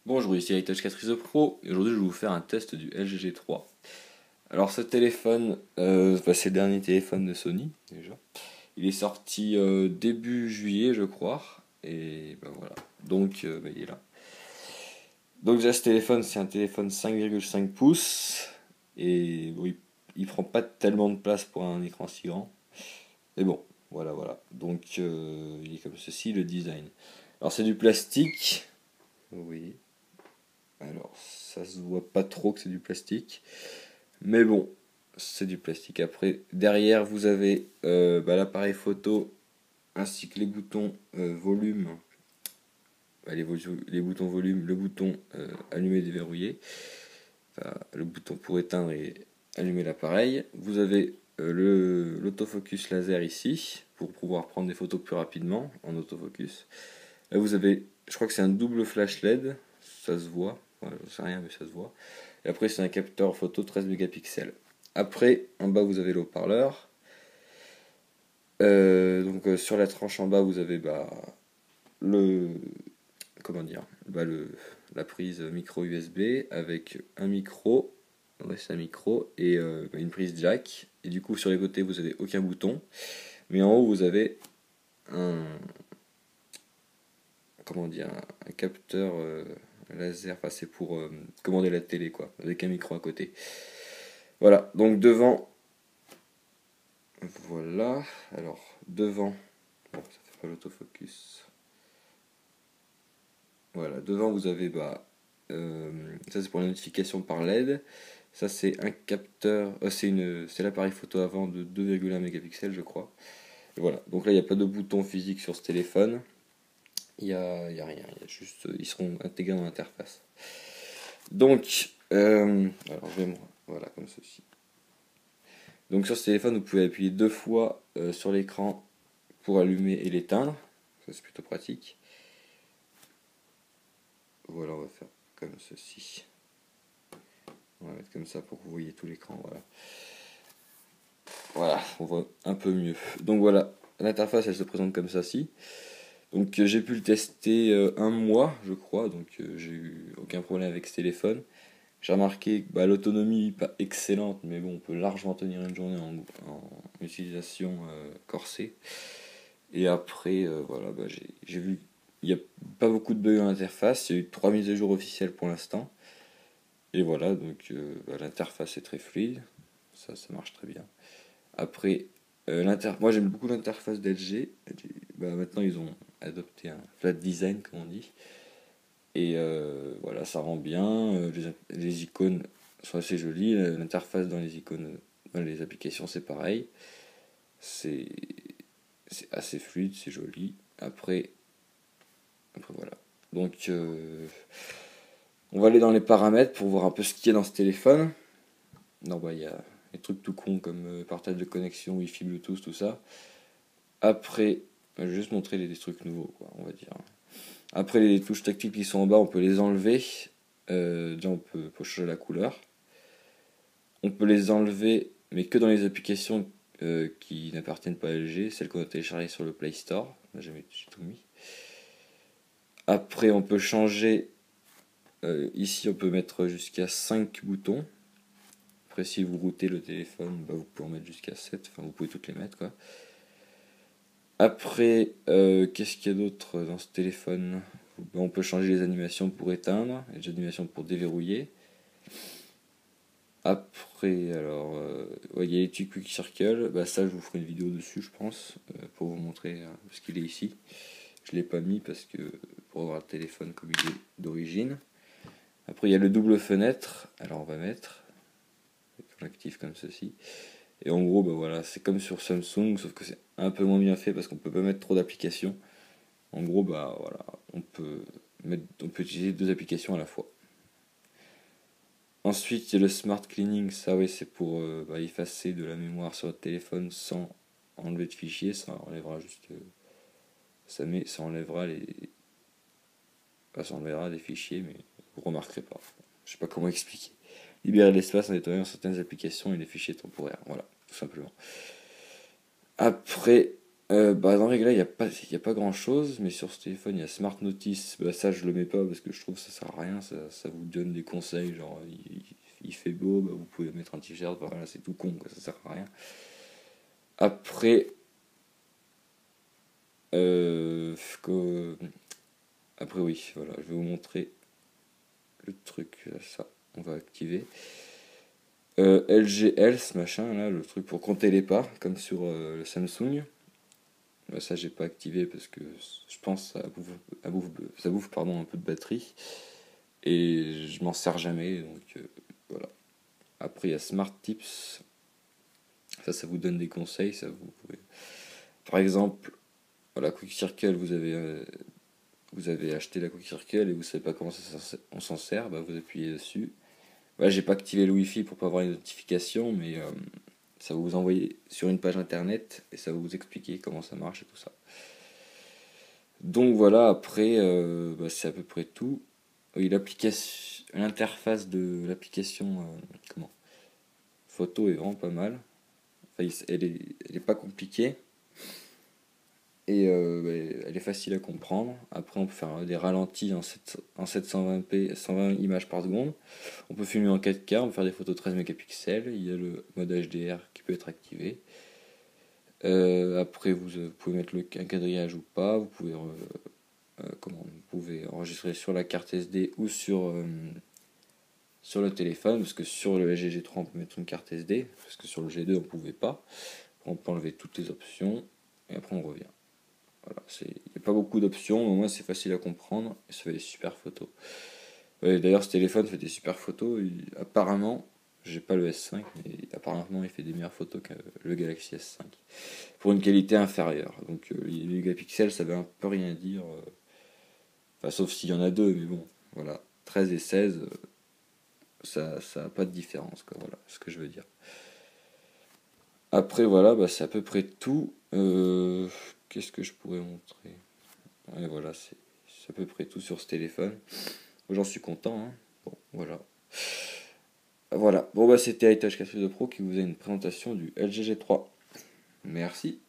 Bonjour, ici Heritage 4 Pro et aujourd'hui je vais vous faire un test du LG G3. Alors ce téléphone, c'est le dernier téléphone de Sony déjà. Il est sorti début juillet je crois et ben voilà, donc il est là. Donc déjà ce téléphone c'est un téléphone 5,5 pouces et bon, il prend pas tellement de place pour un écran si grand. Mais bon, voilà. Donc il est comme ceci le design. Alors c'est du plastique, oui. Alors, ça se voit pas trop que c'est du plastique. Mais bon, c'est du plastique. Après, derrière, vous avez l'appareil photo ainsi que les boutons volume. Les boutons volume, le bouton allumer déverrouiller. Enfin, le bouton pour éteindre et allumer l'appareil. Vous avez l'autofocus laser ici pour pouvoir prendre des photos plus rapidement en autofocus. Là, vous avez, je crois que c'est un double flash LED. Ça se voit. Ouais, je sais rien, mais ça se voit. Et après, c'est un capteur photo 13 mégapixels. Après, en bas, vous avez le haut-parleur. Sur la tranche en bas, vous avez le. Comment dire la prise micro USB avec un micro. Ouais, c'est un micro et une prise jack. Et du coup, sur les côtés, vous avez aucun bouton. Mais en haut, vous avez un. Comment dire un capteur laser. Enfin, c'est pour commander la télé, quoi. Avec un micro à côté. Voilà, donc devant, voilà, alors devant, bon, ça fait pas l'autofocus. Voilà, devant vous avez, ça c'est pour la notification par LED. Ça c'est un capteur, c'est l'appareil photo avant de 2,1 mégapixels je crois. Et voilà, donc là il n'y a pas de bouton physique sur ce téléphone. Il y a rien, il y a juste, ils seront intégrés dans l'interface. Donc, alors je vais, voilà, comme ceci. Donc sur ce téléphone, vous pouvez appuyer deux fois sur l'écran pour allumer et l'éteindre. Ça c'est plutôt pratique. Voilà, on va faire comme ceci. On va mettre comme ça pour que vous voyez tout l'écran. Voilà, on voit un peu mieux. Donc voilà, l'interface elle se présente comme ça-ci. Donc j'ai pu le tester un mois, je crois. Donc j'ai eu aucun problème avec ce téléphone. J'ai remarqué que l'autonomie pas excellente, mais bon, on peut largement tenir une journée en utilisation corsée. Et après, j'ai vu il n'y a pas beaucoup de bugs dans l'interface. Il y a eu 3 mises à jour officielles pour l'instant. Et voilà, donc l'interface est très fluide. Ça marche très bien. Après, moi j'aime beaucoup l'interface d'LG. Maintenant ils ont adopté un flat design, comme on dit. Et voilà, ça rend bien. Les icônes sont assez jolies. L'interface dans les icônes, dans les applications, c'est pareil. C'est assez fluide, c'est joli. Après voilà. Donc on va aller dans les paramètres pour voir un peu ce qu'il y a dans ce téléphone. Non, il y a des trucs tout cons comme partage de connexion, Wi-Fi, Bluetooth, tout ça. Après, je vais juste montrer des trucs nouveaux, quoi, on va dire. Après, les touches tactiles qui sont en bas, on peut les enlever. Déjà, on peut changer la couleur. On peut les enlever, mais que dans les applications qui n'appartiennent pas à LG, celles qu'on a téléchargées sur le Play Store. Là, j'ai tout mis. Après, on peut changer. Ici, on peut mettre jusqu'à 5 boutons. Après, si vous routez le téléphone, vous pouvez en mettre jusqu'à 7. Enfin, vous pouvez toutes les mettre, quoi. Après, qu'est-ce qu'il y a d'autre dans ce téléphone? On peut changer les animations pour éteindre, et les animations pour déverrouiller. Après, alors, il y a les petits Quick Circle. Ça, je vous ferai une vidéo dessus, je pense, pour vous montrer ce qu'il est ici. Je l'ai pas mis parce que pour avoir le téléphone comme il est d'origine. Après, il y a le double fenêtre. Alors, on va mettre. On l'active comme ceci. Et en gros, voilà, c'est comme sur Samsung, sauf que c'est un peu moins bien fait parce qu'on peut pas mettre trop d'applications. En gros, voilà, on peut utiliser deux applications à la fois. Ensuite, il y a le Smart Cleaning. Ça, oui, c'est pour effacer de la mémoire sur votre téléphone sans enlever de fichiers. Ça enlèvera juste, ça enlèvera ça enlèvera des fichiers, mais vous remarquerez pas. Je sais pas comment expliquer. Libérer de l'espace en nettoyant certaines applications et des fichiers temporaires. Voilà, tout simplement. Après, Bah, dans les règles, il y a pas grand chose, mais sur ce téléphone, il y a Smart Notice. Bah, ça, je le mets pas parce que je trouve que ça sert à rien. Ça vous donne des conseils, genre il fait beau, bah, vous pouvez mettre un t-shirt, voilà, c'est tout con, quoi, ça sert à rien. Après, euh, que- après oui, voilà, je vais vous montrer le truc, ça, on va activer. LG ce machin, là, le truc pour compter les pas, comme sur le Samsung. Bah, ça, j'ai pas activé parce que je pense que ça bouffe pardon, un peu de batterie. Et je m'en sers jamais, donc voilà. Après, il y a Smart Tips. Ça vous donne des conseils. Par exemple, la Quick Circle, vous avez acheté la Quick Circle et vous savez pas comment on s'en sert, bah, vous appuyez dessus. Voilà, j'ai pas activé le Wi-Fi pour pas avoir les notifications, mais ça va vous envoyer sur une page internet et ça va vous expliquer comment ça marche et tout ça. Donc voilà, après, bah, c'est à peu près tout. Oui, l'interface de l'application comment photo est vraiment pas mal. Enfin, elle est pas compliquée et bah, elle est facile à comprendre. Après, on peut faire des ralentis en 720p, 120 images par seconde. On peut filmer en 4K, on peut faire des photos 13 mégapixels. Il y a le mode HDR qui peut être activé. Après, vous pouvez mettre un quadrillage ou pas. Vous pouvez enregistrer sur la carte SD ou sur le téléphone, parce que sur le LG G3 on peut mettre une carte SD, parce que sur le G2 on pouvait pas. On peut enlever toutes les options et après on revient. Voilà, il n'y a pas beaucoup d'options, mais au moins c'est facile à comprendre et ça fait des super photos. Ouais, d'ailleurs ce téléphone fait des super photos, apparemment, j'ai pas le S5, mais apparemment il fait des meilleures photos que le Galaxy S5 pour une qualité inférieure. Donc les mégapixels ça veut un peu rien dire, enfin sauf s'il y en a deux, mais bon, voilà, 13 et 16, ça a pas de différence, quoi, voilà ce que je veux dire. Après, voilà, bah, c'est à peu près tout. Qu'est-ce que je pourrais montrer? Ouais, voilà, c'est à peu près tout sur ce téléphone. J'en suis content, hein. Bon, voilà. Voilà. Bon, bah, c'était iTouch 4 Pro qui vous a une présentation du LG G3. Merci.